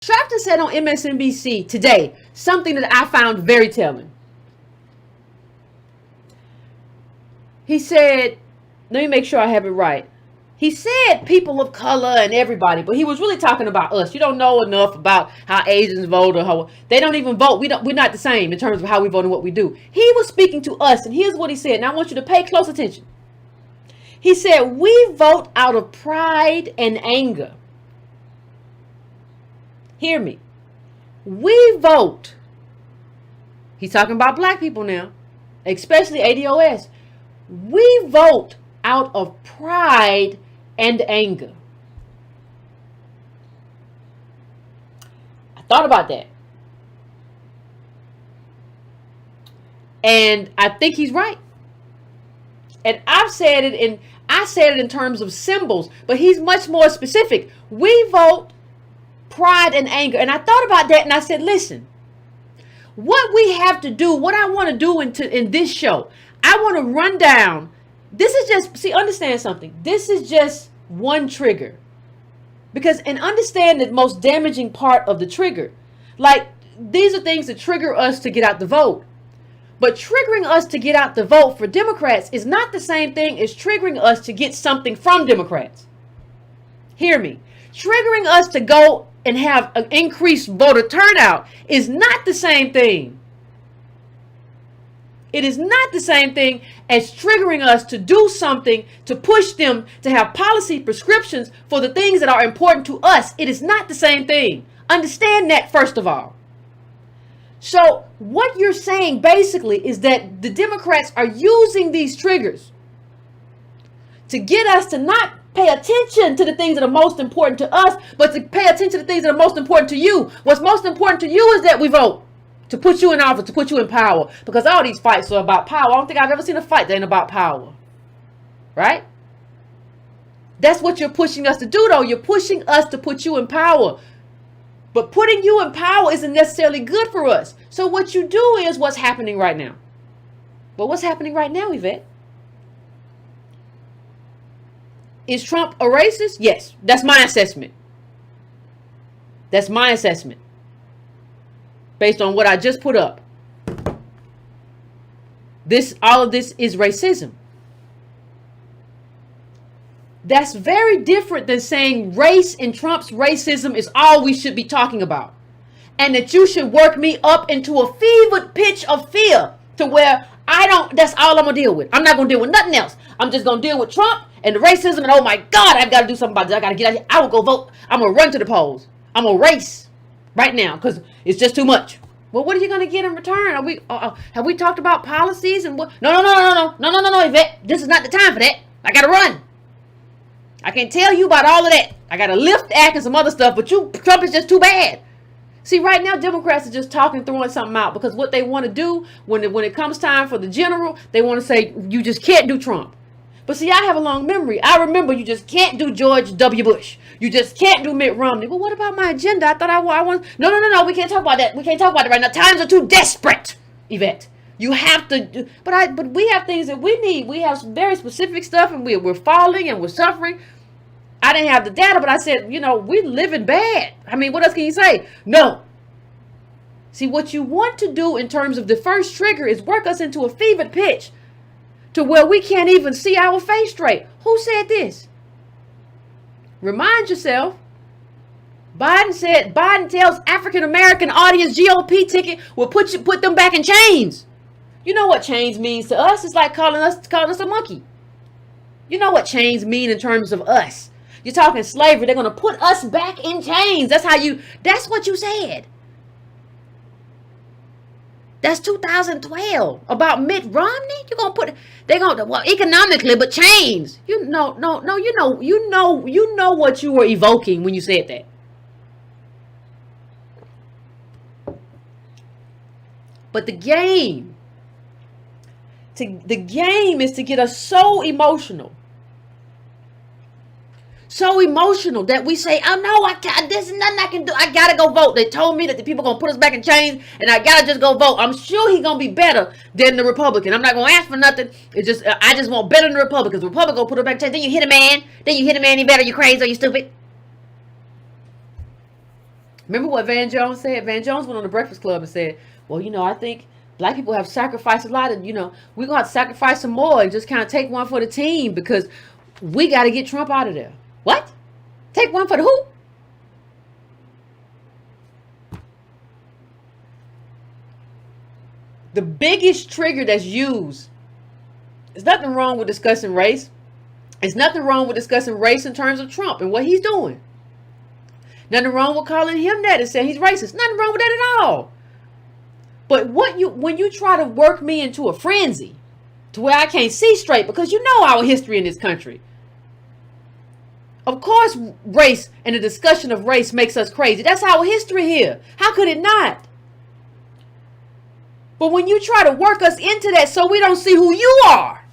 Sharpton said on MSNBC today something that I found very telling. He said, let me make sure I have it right. He said people of color and everybody, but he was really talking about us. You don't know enough about how Asians vote or how they don't even vote. We're not the same in terms of how we vote and what we do. He was speaking to us, and here's what he said. And I want you to pay close attention. He said, we vote out of pride and anger. Hear me. We vote. He's talking about black people now, especially ADOS. We vote out of pride and anger. I thought about that. And I think he's right. And I said it in terms of symbols, but he's much more specific. We vote pride and anger. And I thought about that and I said, listen, what we have to do, what I want to do in this show, I want to run down. This is just, see, understand something. This is just one trigger. Because, and understand the most damaging part of the trigger. Like, these are things that trigger us to get out the vote. But triggering us to get out the vote for Democrats is not the same thing as triggering us to get something from Democrats. Hear me. Triggering us to go and have an increased voter turnout is not the same thing. It is not the same thing as triggering us to do something to push them to have policy prescriptions for the things that are important to us. It is not the same thing. Understand that first of all. So what you're saying basically is that the Democrats are using these triggers to get us to not pay attention to the things that are most important to us, but to pay attention to the things that are most important to you. What's most important to you is that we vote. To put you in office, to put you in power. Because all these fights are about power. I don't think I've ever seen a fight that ain't about power. Right? That's what you're pushing us to do, though. You're pushing us to put you in power. But putting you in power isn't necessarily good for us. So what you do is what's happening right now. But what's happening right now, Yvette? Is Trump a racist? Yes. That's my assessment. That's my assessment. Based on what I just put up. All of this is racism. That's very different than saying race and Trump's racism is all we should be talking about. And that you should work me up into a fevered pitch of fear to where that's all I'm going to deal with. I'm not going to deal with nothing else. I'm just going to deal with Trump and the racism and oh my God, I've got to do something about this. I got to get out here. I will go vote. I'm going to run to the polls. I'm going to race right now because it's just too much. Well, what are you going to get in return? Have we talked about policies and what? No, Yvette. This is not the time for that. I got to run. I can't tell you about all of that. I got to lift act and some other stuff, but Trump is just too bad. See, right now, Democrats are just talking, throwing something out because what they want to do when it comes time for the general, they want to say, you just can't do Trump. But see, I have a long memory. I remember you just can't do George W. Bush. You just can't do Mitt Romney. Well, what about my agenda? I thought I want. No. We can't talk about that. We can't talk about it right now. Times are too desperate, Yvette. You have to. But we have things that we need. We have some very specific stuff, and we're falling and we're suffering. I didn't have the data, but I said, we're living bad. I mean, what else can you say? No. See, what you want to do in terms of the first trigger is work us into a fevered pitch to where we can't even see our face straight. Who said this? Remind yourself. Biden tells African American audience GOP ticket will put them back in chains. You know what chains means to us? It's like calling us a monkey. You know what chains mean in terms of us. You're talking slavery. They're going to put us back in chains. That's what you said. That's 2012 about Mitt Romney. They're going to economically, but chains. You know what you were evoking when you said that. But the game is to get us so emotional that we say, oh no, this is nothing I can do. I gotta go vote. They told me that the people gonna put us back in chains and I gotta just go vote. I'm sure he's gonna be better than the Republican. I'm not gonna ask for nothing. I just want better than the Republicans. The Republican gonna put us back in chains. Then you hit a man. He better. You crazy or you stupid. Remember what Van Jones said? Van Jones went on the Breakfast Club and said, well, I think black people have sacrificed a lot, and, we're going to have to sacrifice some more and just kind of take one for the team because we got to get Trump out of there. What? Take one for the who? The biggest trigger that's used, there's nothing wrong with discussing race. There's nothing wrong with discussing race in terms of Trump and what he's doing. Nothing wrong with calling him that and saying he's racist. Nothing wrong with that at all. But when you try to work me into a frenzy to where I can't see straight, because you know our history in this country. Of course, race and the discussion of race makes us crazy. That's our history here. How could it not? But when you try to work us into that so we don't see who you are,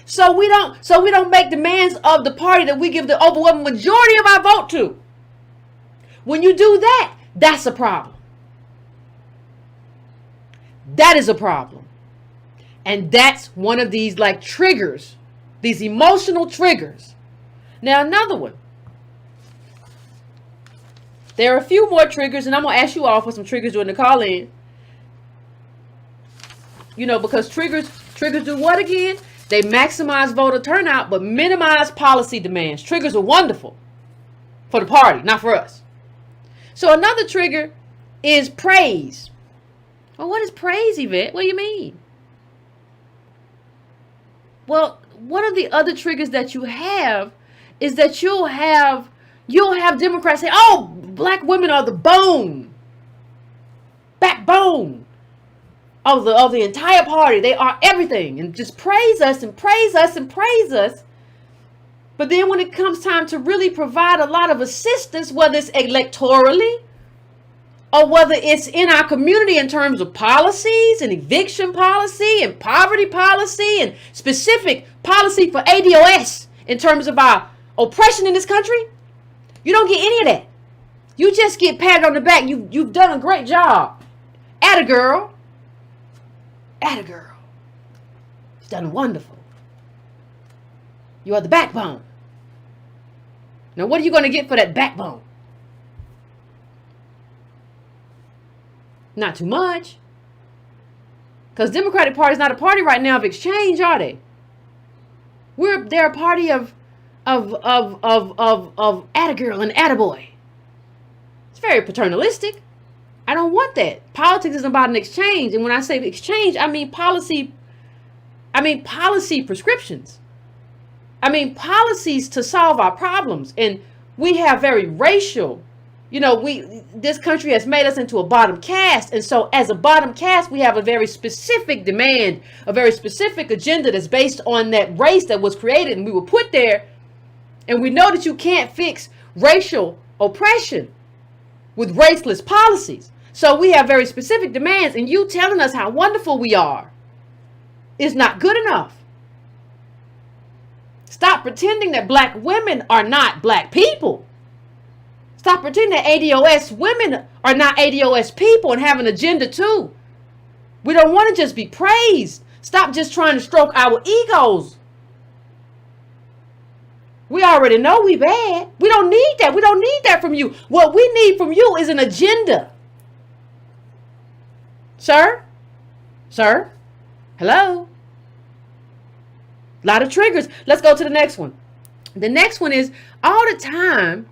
so we don't make demands of the party that we give the overwhelming majority of our vote to. When you do that, that's a problem. That is a problem. And that's one of these like triggers, these emotional triggers. Now another one. There are a few more triggers, and I'm going to ask you all for some triggers during the call-in. Because triggers do what again? They maximize voter turnout, but minimize policy demands. Triggers are wonderful for the party, not for us. So another trigger is praise. Well, what is praise, Yvette? What do you mean? Well, one of the other triggers that you have is that you'll have Democrats say, oh, black women are the backbone of the entire party. They are everything, and just praise us and praise us and praise us. But then when it comes time to really provide a lot of assistance, whether it's electorally or whether it's in our community in terms of policies and eviction policy and poverty policy and specific policy for ADOS in terms of our oppression in this country, you don't get any of that. You just get patted on the back. You've done a great job. Atta girl. Atta girl. You've done wonderful. You are the backbone. Now, what are you going to get for that backbone? Not too much. Because Democratic Party is not a party right now of exchange, are they? They're a party of atta girl and atta boy. It's very paternalistic. I don't want that. Politics isn't about an exchange. And when I say exchange, I mean policy prescriptions. I mean policies to solve our problems. And we have very racial, this country has made us into a bottom caste. And so as a bottom caste, we have a very specific demand, a very specific agenda that's based on that race that was created and we were put there. And we know that you can't fix racial oppression with raceless policies. So we have very specific demands, and you telling us how wonderful we are is not good enough. Stop pretending that black women are not black people. Stop pretending that ADOS women are not ADOS people and have an agenda too. We don't want to just be praised. Stop just trying to stroke our egos. We already know we bad. We don't need that. We don't need that from you. What we need from you is an agenda. Sir? Sir? Hello? A lot of triggers. Let's go to the next one. The next one is all the time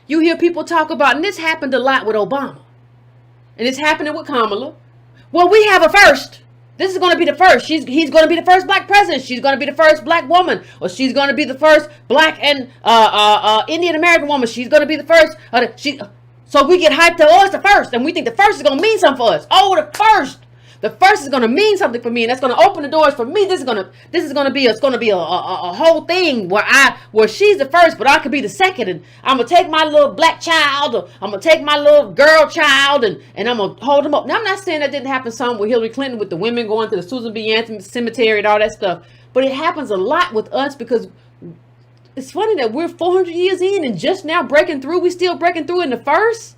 you hear people talk about, and this happened a lot with Obama. And it's happening with Kamala. Well, we have a first. This is going to be the first. He's going to be the first black president. She's going to be the first black woman. Or she's going to be the first black and Indian American woman. She's going to be the first. So we get hyped up, oh, it's the first. And we think the first is going to mean something for us. Oh, the first. The first is going to mean something for me. And that's going to open the doors for me. It's going to be a whole thing where she's the first, but I could be the second. And I'm going to take my little black child, or I'm going to take my little girl child, and I'm going to hold them up. Now, I'm not saying that didn't happen some with Hillary Clinton, with the women going to the Susan B. Anthony Cemetery and all that stuff. But it happens a lot with us because it's funny that we're 400 years in and just now breaking through. We still breaking through in the first.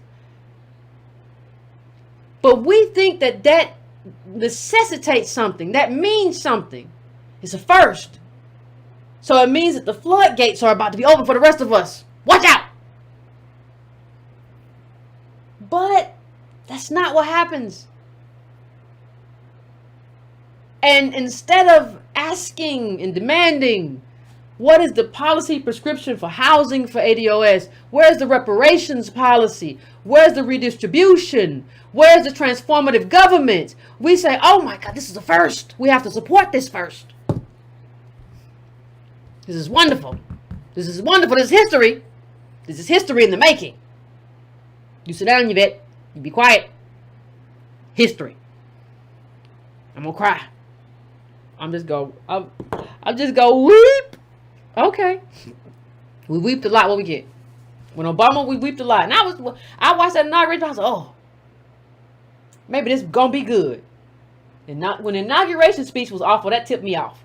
But we think that necessitates something. That means something. It's a first. So it means that the floodgates are about to be open for the rest of us. Watch out. But that's not what happens. And instead of asking and demanding, what is the policy prescription for housing for ADOS? Where's the reparations policy? Where's the redistribution? Where's the transformative government? We say, oh my God, this is the first. We have to support this first. This is wonderful. This is wonderful. This is history. This is history in the making. You sit down, Yvette. You be quiet. History. I'm gonna cry. I'm just go weep. Okay. We weeped a lot. What we get? When Obama, we weeped a lot. And I watched that inauguration. I was like, oh, maybe this gonna be good. And not when the inauguration speech was awful, that tipped me off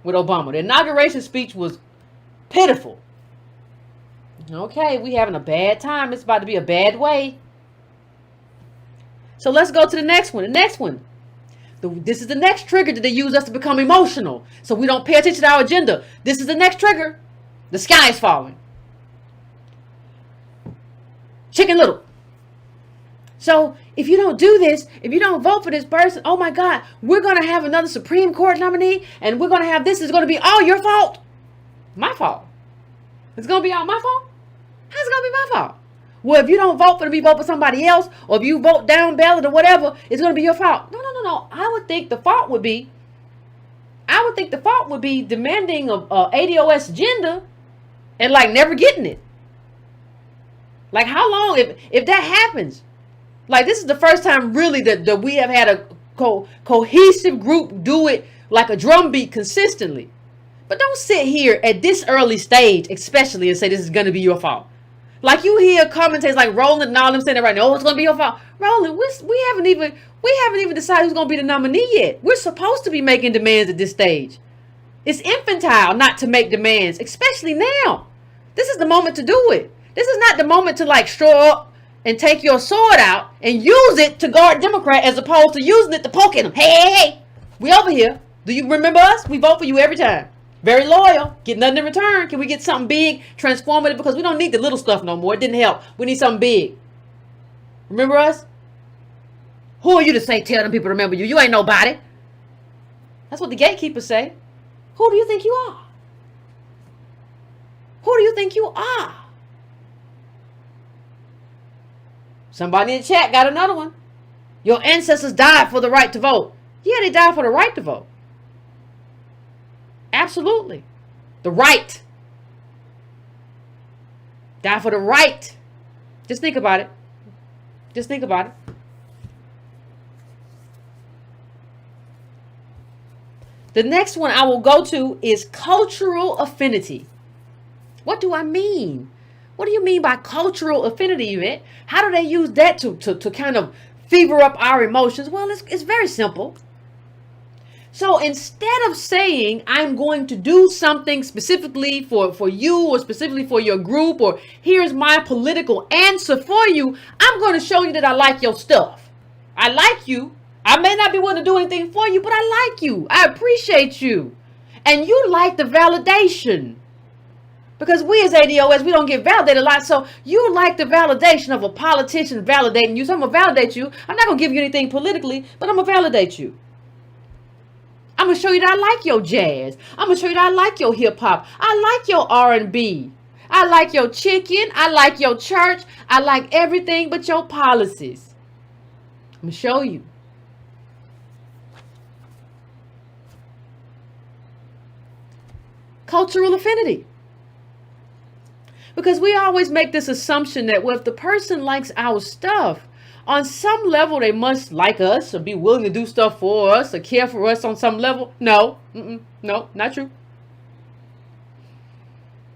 with Obama. The inauguration speech was pitiful. Okay, we having a bad time. It's about to be a bad way. So let's go to the next one. The next one. This is the next trigger that they use us to become emotional. So we don't pay attention to our agenda. This is the next trigger. The sky is falling. Chicken Little. So if you don't do this, if you don't vote for this person, oh my God, we're going to have another Supreme Court nominee and we're going to have this. It's going to be all your fault. My fault. It's going to be all my fault? How's it going to be my fault? Well, if you don't vote for me, vote for somebody else, or if you vote down ballot or whatever, it's going to be your fault. No. I would think the fault would be demanding a ADOS agenda and like never getting it. Like how long, if that happens, like this is the first time really that we have had a cohesive group do it like a drumbeat consistently. But don't sit here at this early stage, especially, and say this is going to be your fault. Like you hear commentators like Roland and all them saying that right now, oh, it's going to be your fault. Roland, we haven't even decided who's going to be the nominee yet. We're supposed to be making demands at this stage. It's infantile not to make demands, especially now. This is the moment to do it. This is not the moment to like show up and take your sword out and use it to guard Democrat as opposed to using it to poke at them. Hey, we over here. Do you remember us? We vote for you every time. Very loyal. Get nothing in return. Can we get something big, transformative? Because we don't need the little stuff no more. It didn't help. We need something big. Remember us? Who are you to say tell them people to remember you? You ain't nobody. That's what the gatekeepers say. Who do you think you are? Who do you think you are? Somebody in the chat got another one. Your ancestors died for the right to vote. Yeah, they died for the right to vote. Absolutely. The right. Die for the right. Just think about it. Just think about it. The next one I will go to is cultural affinity. What do I mean? What do you mean by cultural affinity, Yvette? How do they use that to kind of fever up our emotions? Well, it's very simple. So instead of saying, I'm going to do something specifically for you or specifically for your group, or here's my political answer for you, I'm going to show you that I like your stuff. I like you. I may not be willing to do anything for you, but I like you. I appreciate you. And you like the validation. Because we as ADOS, we don't get validated a lot. So you like the validation of a politician validating you. So I'm going to validate you. I'm not going to give you anything politically, but I'm going to validate you. I'm going to show you that I like your jazz. I'm going to show you that I like your hip hop. I like your R&B. I like your chicken. I like your church. I like everything but your policies. I'm going to show you. Cultural affinity. Because we always make this assumption that, well, if the person likes our stuff, on some level, they must like us or be willing to do stuff for us or care for us on some level. No, no, not true.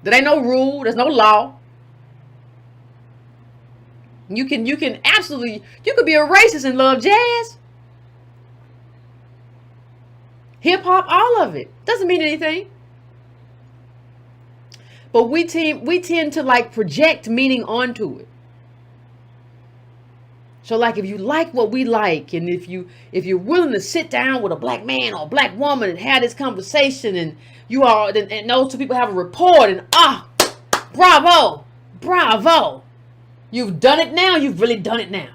There ain't no rule. There's no law. You can absolutely, you could be a racist and love jazz. Hip hop, all of it. Doesn't mean anything. But we tend to like project meaning onto it. So like if you like what we like, and if you're willing to sit down with a black man or a black woman and have this conversation, and you are, and those two people have a rapport, and bravo, bravo. You've done it now. You've really done it now.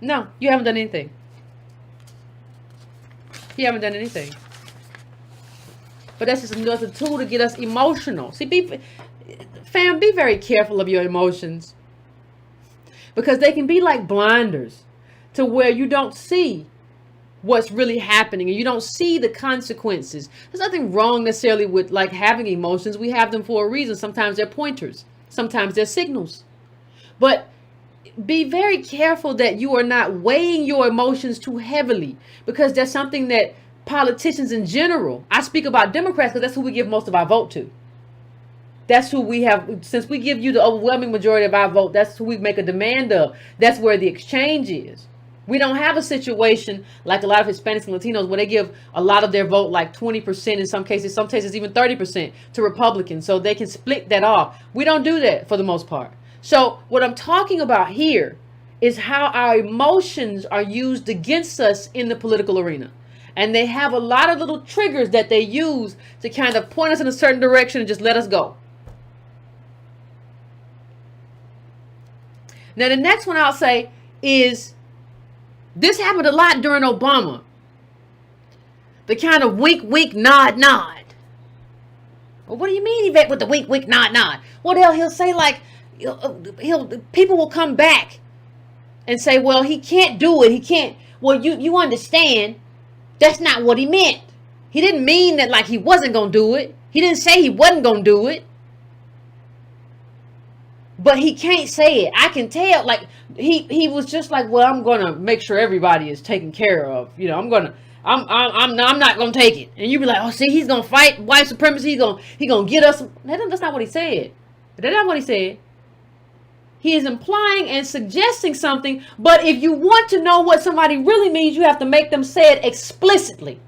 No, you haven't done anything. You haven't done anything. But that's just another tool to get us emotional. See, be very careful of your emotions. Because they can be like blinders to where you don't see what's really happening, and you don't see the consequences. There's nothing wrong necessarily with like having emotions. We have them for a reason. Sometimes they're pointers. Sometimes they're signals. But be very careful that you are not weighing your emotions too heavily, because there's something that politicians in general, I speak about Democrats because that's who we give most of our vote to. That's who we have, since we give you the overwhelming majority of our vote, that's who we make a demand of. That's where the exchange is. We don't have a situation like a lot of Hispanics and Latinos where they give a lot of their vote, like 20% in some cases even 30% to Republicans, so they can split that off. We don't do that for the most part. So what I'm talking about here is how our emotions are used against us in the political arena. And they have a lot of little triggers that they use to kind of point us in a certain direction and just let us go. Now, the next one I'll say is, this happened a lot during Obama. The kind of wink, wink, nod, nod. Well, what do you mean, Yvette, with the wink, wink, nod, nod? Well, he'll say like, people will come back and say, well, he can't do it. He can't. Well, you understand, that's not what he meant. He didn't mean that like he wasn't going to do it. He didn't say he wasn't going to do it. But he can't say it. I can tell. Like he was just like, well, I'm gonna make sure everybody is taken care of. You know, I'm not gonna take it. And you be like, oh, see, he's gonna fight white supremacy. He gonna get us. That's not what he said. That's not what he said. He is implying and suggesting something. But if you want to know what somebody really means, you have to make them say it explicitly.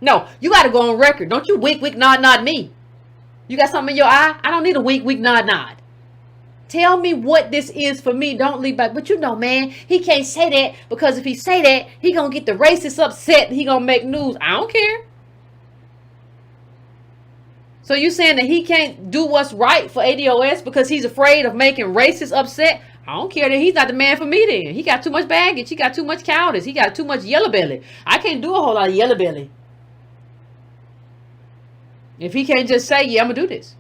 No, you got to go on record. Don't you wink, wink, nod, nod me. You got something in your eye? I don't need a wink, wink, nod, nod. Tell me what this is for me. Don't leave back. But you know, man, he can't say that, because if he say that, he gonna get the racists upset. He gonna make news. I don't care. So you saying that he can't do what's right for ADOS because he's afraid of making racists upset? I don't care that he's not the man for me then. He got too much baggage. He got too much cowardice. He got too much yellow belly. I can't do a whole lot of yellow belly. If he can't just say, yeah, I'm gonna do this.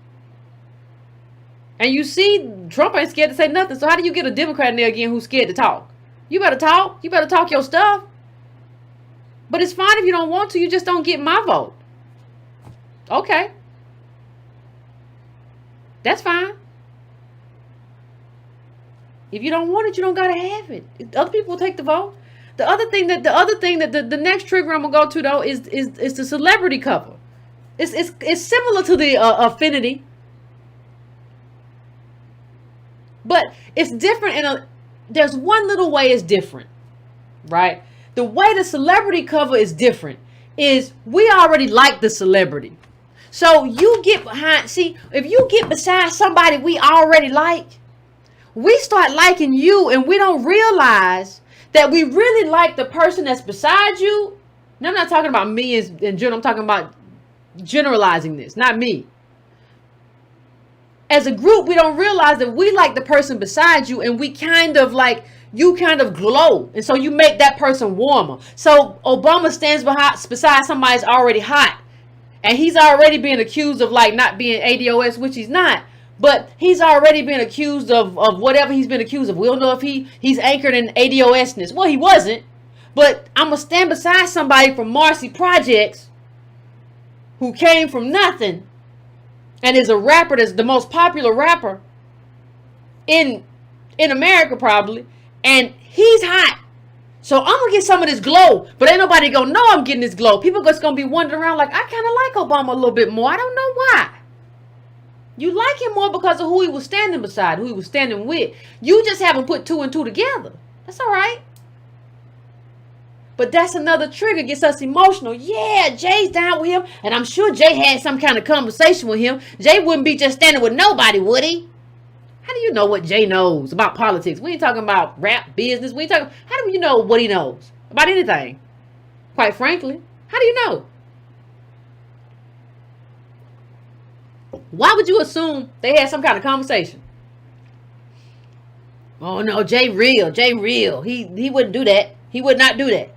And you see, Trump ain't scared to say nothing. So how do you get a Democrat in there again who's scared to talk? You better talk. You better talk your stuff. But it's fine if you don't want to. You just don't get my vote. Okay. That's fine. If you don't want it, you don't gotta have it. Other people will take the vote. The other thing that the next trigger I'm gonna go to though is the celebrity cover. It's similar to the affinity. But it's different there's one little way it's different, right? The way the celebrity cover is different is we already like the celebrity. So you get behind, see, if you get beside somebody we already like, we start liking you and we don't realize that we really like the person that's beside you. Now, I'm not talking about me in general. I'm talking about generalizing this, not me. As a group, we don't realize that we like the person beside you, and we kind of like, you kind of glow. And so you make that person warmer. So Obama stands beside somebody that's already hot. And he's already being accused of like not being ADOS, which he's not. But he's already been accused of whatever he's been accused of. We don't know if he's anchored in ADOSness. Well, he wasn't. But I'm going to stand beside somebody from Marcy Projects who came from nothing and is a rapper that's the most popular rapper in America probably, and he's hot. So I'm gonna get some of this glow, but ain't nobody gonna know I'm getting this glow. People just gonna be wandering around like, I kind of like Obama a little bit more. I don't know why. You like him more because of who he was standing beside, who he was standing with. You just haven't put two and two together. That's all right. But that's another trigger, gets us emotional. Yeah, Jay's down with him. And I'm sure Jay had some kind of conversation with him. Jay wouldn't be just standing with nobody, would he? How do you know what Jay knows about politics? We ain't talking about rap business. We ain't talking. How do you know what he knows about anything? Quite frankly, how do you know? Why would you assume they had some kind of conversation? Oh no, Jay real. He wouldn't do that. He would not do that.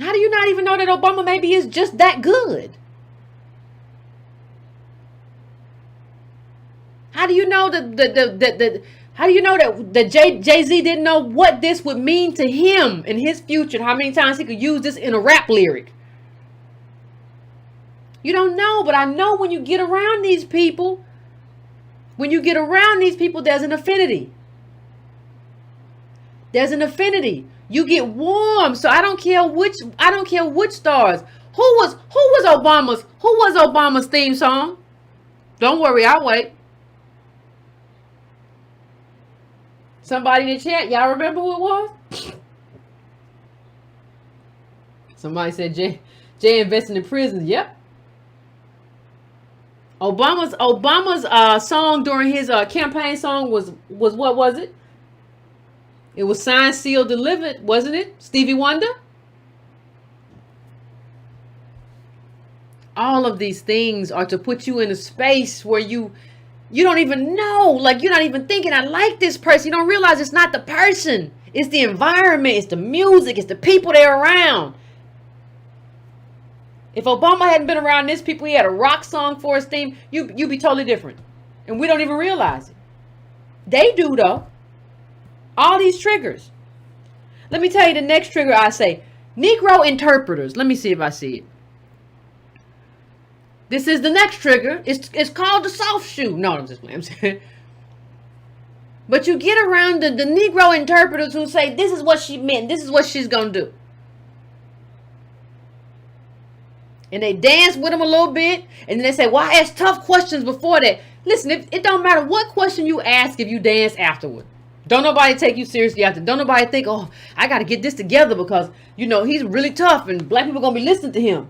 How do you not even know that Obama maybe is just that good? How do you know that how do you know that Jay-Z didn't know what this would mean to him in his future and how many times he could use this in a rap lyric? You don't know, but I know when you get around these people, there's an affinity. There's an affinity. You get warm. So I don't care which stars. Who was Obama's theme song? Don't worry, I'll wait. Somebody in the chat, y'all remember who it was? Somebody said Jay investing in prisons. Yep. Obama's song during his campaign song was what was it? It was Signed, Sealed, Delivered, wasn't it? Stevie Wonder? All of these things are to put you in a space where you don't even know, like you're not even thinking, I like this person. You don't realize it's not the person. It's the environment, it's the music, it's the people they're around. If Obama hadn't been around this people, he had a rock song for his theme, you'd be totally different. And we don't even realize it. They do though. All these triggers. Let me tell you the next trigger I say. Negro interpreters. Let me see if I see it. This is the next trigger. It's called the soft shoe. No, I'm just playing. But you get around the Negro interpreters who say, this is what she meant. This is what she's going to do. And they dance with them a little bit. And then they say, well, I asked tough questions before that. Listen, it don't matter what question you ask if you dance afterward. Don't nobody take you seriously after. Don't nobody think, oh, I got to get this together because, you know, he's really tough and black people going to be listening to him.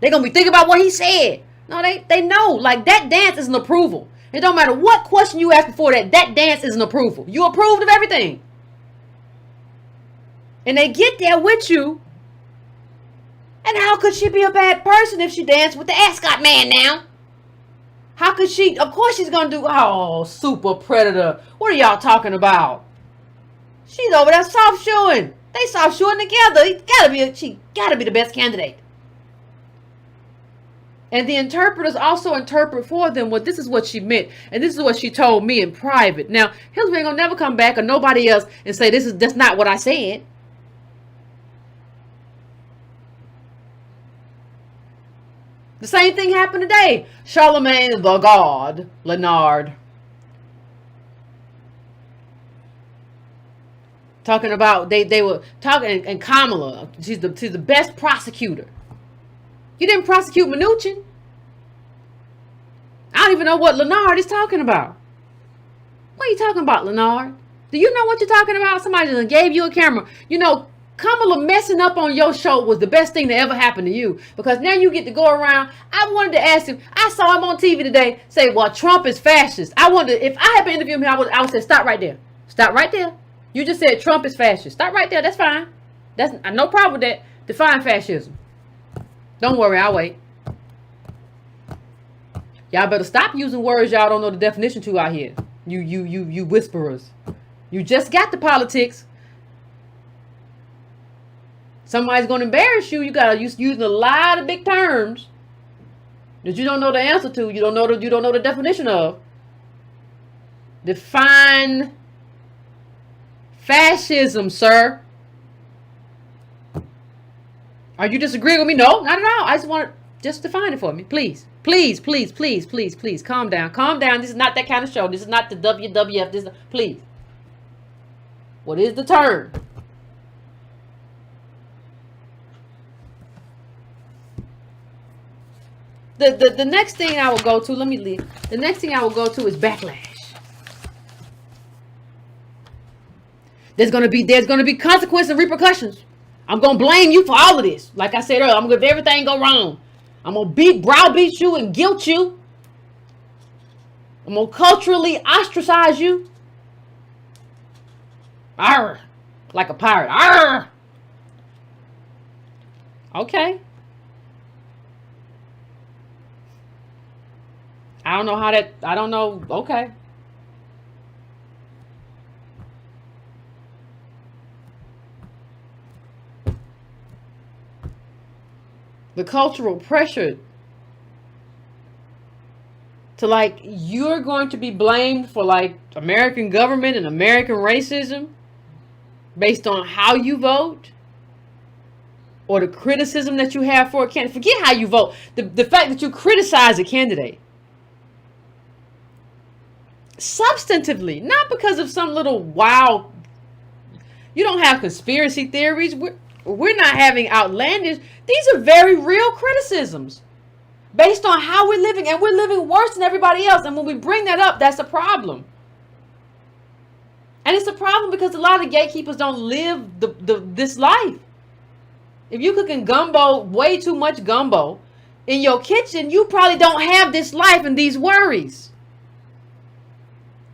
They're going to be thinking about what he said. No, they know. Like, that dance is an approval. It don't matter what question you ask before that. That dance is an approval. You approved of everything. And they get there with you. And how could she be a bad person if she danced with the ascot man now? How could she? Of course she's going to do, oh, super predator. What are y'all talking about? She's over there soft shoeing. They soft shoeing together. She gotta be the best candidate. And the interpreters also interpret for them, well, this is what she meant. And this is what she told me in private. Now, Hillary ain't gonna never come back or nobody else and say, that's not what I said. The same thing happened today. Charlemagne the God, Leonard. Talking about, they were talking, and Kamala, she's the best prosecutor. You didn't prosecute Mnuchin. I don't even know what Leonard is talking about. What are you talking about, Leonard? Do you know what you're talking about? Somebody just gave you a camera. You know, Kamala messing up on your show was the best thing that ever happened to you. Because now you get to go around. I wanted to ask him. I saw him on TV today say, well, Trump is fascist. I wonder if I had been interviewing him, I would say, stop right there. Stop right there. You just said Trump is fascist. Stop right there. That's fine. That's no problem with that. Define fascism. Don't worry. I'll wait. Y'all better stop using words y'all don't know the definition to out here. You whisperers. You just got the politics. Somebody's going to embarrass you. You got to use a lot of big terms that you don't know the answer to. You don't know the definition of. Define fascism, sir. Are you disagreeing with me? No, not at all. I just want to just define it for me, please. Please, please, please, please, please. Calm down. Calm down. This is not that kind of show. This is not the WWF. This is, please. What is the term? The next thing I will go to, let me leave. The next thing I will go to is backlash. There's gonna be consequences and repercussions. I'm gonna blame you for all of this. Like I said earlier, I'm gonna, if everything go wrong, I'm gonna browbeat you and guilt you I'm gonna culturally ostracize you. Arr, like a pirate. Arr. Okay. I don't know how that, I don't know. Okay. The cultural pressure to, like, you're going to be blamed for, like, American government and American racism based on how you vote or the criticism that you have for a candidate. Forget how you vote. The fact that you criticize a candidate substantively, not because of some little wild, you don't have conspiracy theories. We're not having outlandish. These are very real criticisms based on how we're living, and we're living worse than everybody else. And when we bring that up, that's a problem. And it's a problem because a lot of the gatekeepers don't live this life. If you cooking gumbo, way too much gumbo in your kitchen, you probably don't have this life and these worries.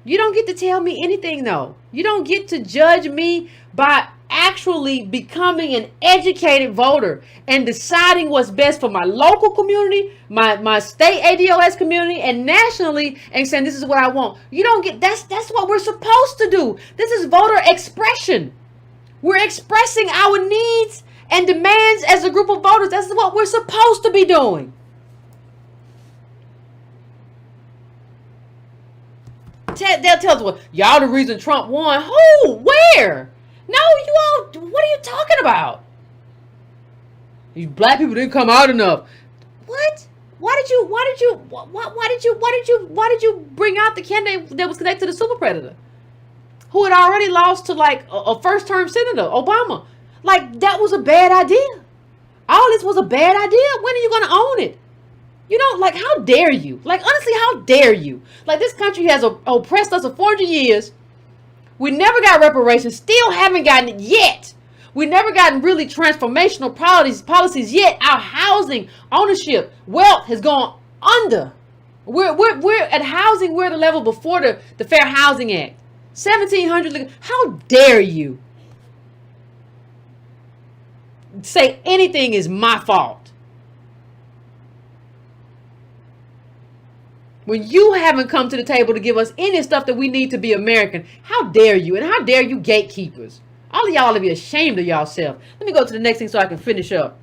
You don't get to tell me anything, though. You don't get to judge me by actually becoming an educated voter and deciding what's best for my local community, my state ADOS community, and nationally, and saying this is what I want. You don't get, that's what we're supposed to do. This is voter expression. We're expressing our needs and demands as a group of voters. That's what we're supposed to be doing. They'll tell us, well, y'all the reason Trump won. Who? Where? No, you all, what are you talking about? These black people didn't come out enough. What? Why did you bring out the candidate that was connected to the super predator, who had already lost to, like, a first-term senator, Obama? Like, that was a bad idea. All this was a bad idea. When are you going to own it? You know, like, how dare you? Like, honestly, how dare you? Like, this country has oppressed us for 400 years. We never got reparations. Still haven't gotten it yet. We never gotten really transformational policies yet. Our housing, ownership, wealth has gone under. We're at housing. We're at a level before the Fair Housing Act. 1700. How dare you say anything is my fault when you haven't come to the table to give us any stuff that we need to be American? How dare you? And how dare you gatekeepers? All of y'all to be ashamed of yourself. Let me go to the next thing so I can finish up.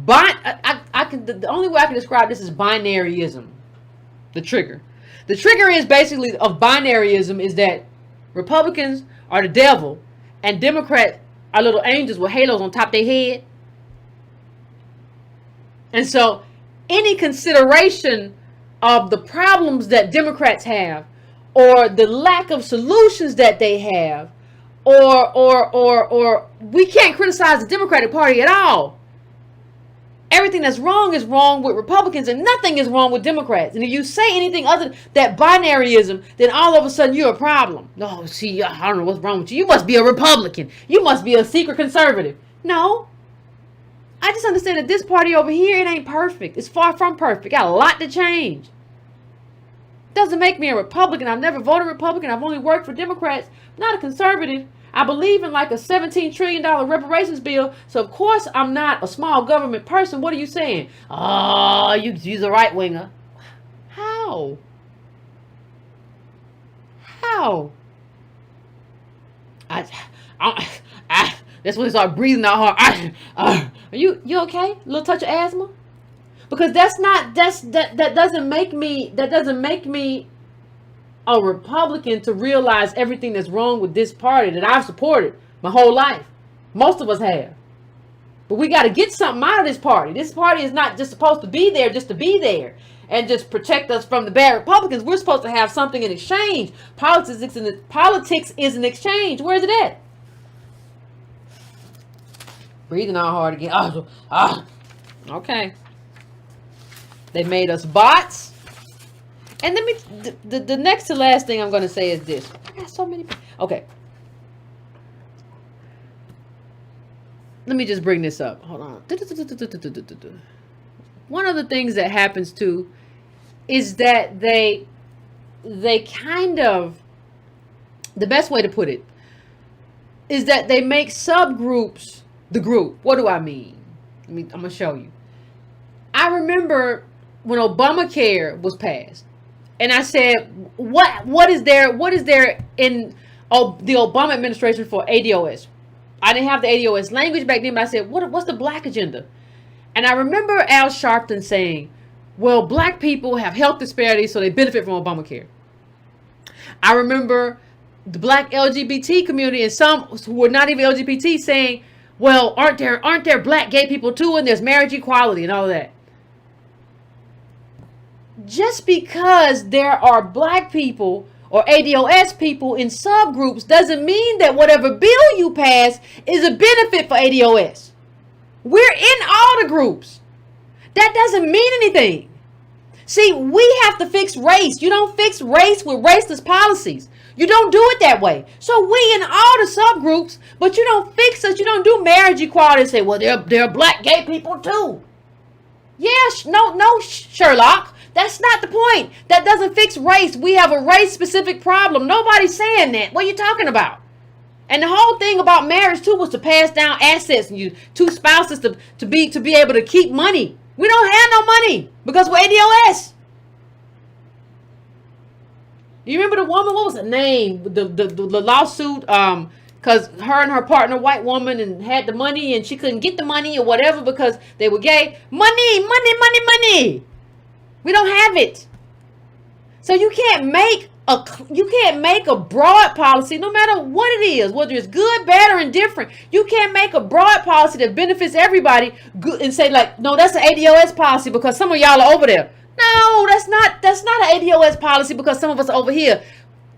The only way I can describe this is binaryism. The trigger. The trigger is basically of binaryism is that Republicans are the devil and Democrats are little angels with halos on top of their head. And so any consideration of the problems that Democrats have, or the lack of solutions that they have, or we can't criticize the Democratic Party at all. Everything that's wrong is wrong with Republicans, and nothing is wrong with Democrats. And if you say anything other than that binaryism, then all of a sudden you're a problem. No, see, I don't know what's wrong with you. You must be a Republican. You must be a secret conservative. No. I just understand that this party over here, it ain't perfect. It's far from perfect. Got a lot to change. Doesn't make me a Republican. I've never voted Republican. I've only worked for Democrats. I'm not a conservative. I believe in like a $17 trillion reparations bill. So of course I'm not a small government person. What are you saying? Oh, you're a right winger. How? How? That's when they start breathing out hard. Are you okay? A little touch of asthma? Because that doesn't make me a Republican to realize everything that's wrong with this party that I've supported my whole life. Most of us have. But we got to get something out of this party. This party is not just supposed to be there just to be there and just protect us from the bad Republicans. We're supposed to have something in exchange. Politics is an exchange. Where is it at? Breathing out hard again. Okay. They made us bots. And let me, the next to last thing I'm going to say is this. I got so many. Okay. Let me just bring this up. Hold on. One of the things that happens too is that they kind of, the best way to put it is that they make subgroups the group. What do I mean? I'm going to show you. I remember when Obamacare was passed, and I said, what is there in the Obama administration for ADOS? I didn't have the ADOS language back then, but I said, what's the black agenda? And I remember Al Sharpton saying, well, black people have health disparities, so they benefit from Obamacare. I remember the black LGBT community and some who were not even LGBT saying, well, aren't there black gay people too? And there's marriage equality and all of that. Just because there are black people or ADOS people in subgroups doesn't mean that whatever bill you pass is a benefit for ADOS. We're in all the groups. That doesn't mean anything. See, we have to fix race. You don't fix race with racist policies. You don't do it that way. So we in all the subgroups, but you don't fix us. You don't do marriage equality and say, well, there are black gay people too. Yes, no, Sherlock. That's not the point. That doesn't fix race. We have a race-specific problem. Nobody's saying that. What are you talking about? And the whole thing about marriage too was to pass down assets and you two spouses to be able to keep money. We don't have no money because we're ADOS. You remember the woman? What was her name? The lawsuit, because her and her partner, white woman, and had the money and she couldn't get the money or whatever because they were gay. Money. We don't have it. So you can't make a broad policy, no matter what it is, whether it's good, bad, or indifferent. You can't make a broad policy that benefits everybody and say like, no, that's an ADOS policy because some of y'all are over there. No, that's not an ADOS policy because some of us are over here.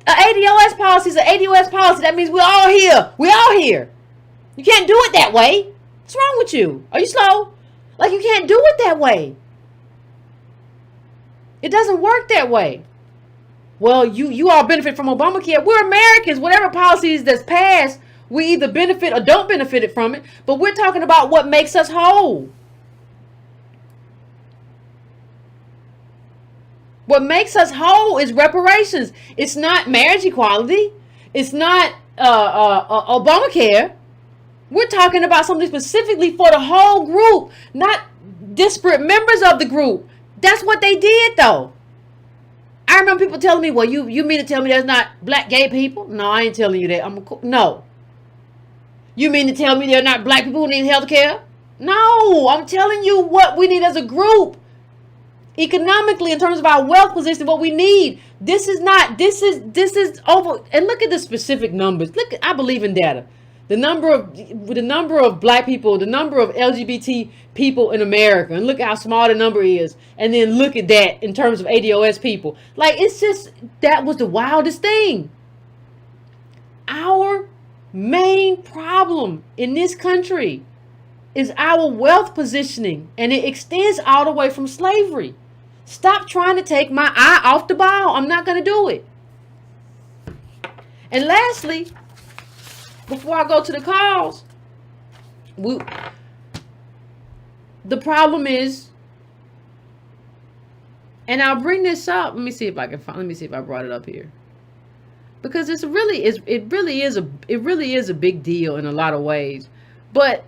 An ADOS policy is an ADOS policy. That means we're all here. We're all here. You can't do it that way. What's wrong with you? Are you slow? Like, you can't do it that way. It doesn't work that way. Well, you all benefit from Obamacare. We're Americans. Whatever policies that's passed, we either benefit or don't benefit from it. But we're talking about what makes us whole. What makes us whole is reparations. It's not marriage equality. It's not Obamacare. We're talking about something specifically for the whole group, not disparate members of the group. That's what they did, though. I remember people telling me, well, you mean to tell me there's not black gay people? No, I ain't telling you that. No. You mean to tell me there are not black people who need health care? No, I'm telling you what we need as a group. Economically, in terms of our wealth position, what we need. This is over. And look at the specific numbers. Look, I believe in data. The number of black people, the number of LGBT people in America, and look how small the number is. And then look at that in terms of ADOS people. Like, it's just, that was the wildest thing. Our main problem in this country is our wealth positioning, and it extends all the way from slavery. Stop trying to take my eye off the ball. I'm not going to do it. And lastly, before I go to the calls, the problem is, and I'll bring this up. Let me see if I brought it up here, because it really is a big deal in a lot of ways. But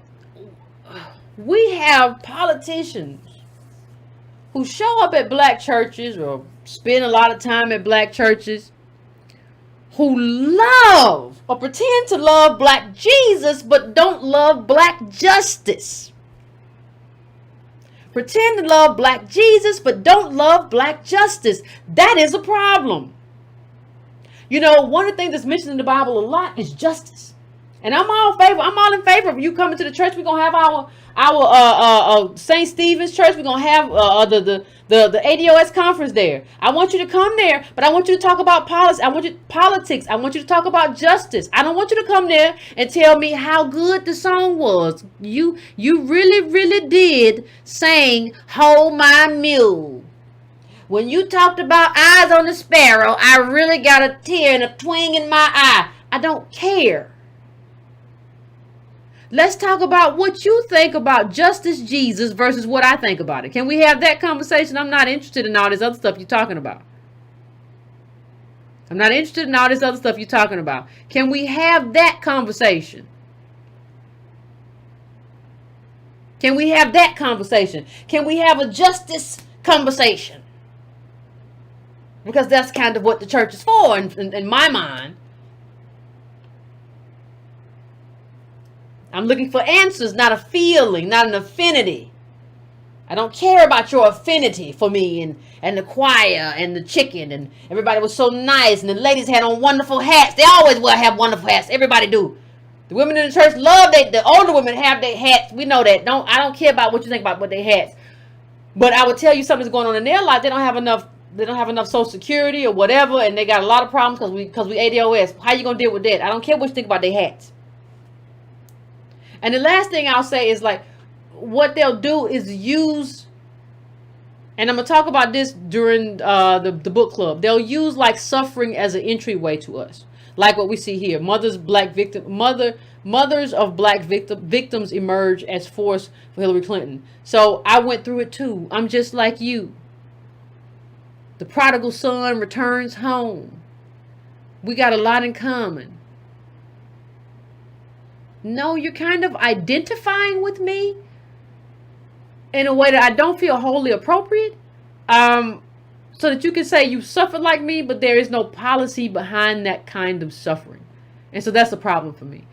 we have politicians who show up at black churches or spend a lot of time at black churches who love or pretend to love black Jesus but don't love black justice. Pretend to love black Jesus but don't love black justice. That is a problem. You know, one of the things that's mentioned in the Bible a lot is justice. And I'm all in favor of you coming to the church. We're gonna have our St. Stephen's Church. We're gonna have the ADOS conference there. I want you to come there, but I want you to talk about politics. I want you to talk about justice. I don't want you to come there and tell me how good the song was. You really did sing "Hold My Mule." When you talked about eyes on the sparrow, I really got a tear and a twinge in my eye. I don't care. Let's talk about what you think about Justice Jesus versus what I think about it. Can we have that conversation? I'm not interested in all this other stuff you're talking about. I'm not interested in all this other stuff you're talking about. Can we have that conversation? Can we have that conversation? Can we have a justice conversation? Because that's kind of what the church is for in my mind. I'm looking for answers, not a feeling, not an affinity. I don't care about your affinity for me and the choir and the chicken and everybody was so nice and the ladies had on wonderful hats. They always will have wonderful hats. Everybody do. The women in the church love the older women have their hats. We know that. I don't care about what you think about what their hats. But I would tell you something's going on in their life. They don't have enough Social Security or whatever, and they got a lot of problems because we ADOS. How you gonna deal with that? I don't care what you think about their hats. And the last thing I'll say is like, what they'll do is use, and I'm gonna talk about this during the book club. They'll use like suffering as an entryway to us, like what we see here. Mothers of black victims emerge as force for Hillary Clinton. So I went through it too. I'm just like you. The prodigal son returns home. We got a lot in common. No, you're kind of identifying with me in a way that I don't feel wholly appropriate. So that you can say you suffered like me, but there is no policy behind that kind of suffering. And so that's a problem for me.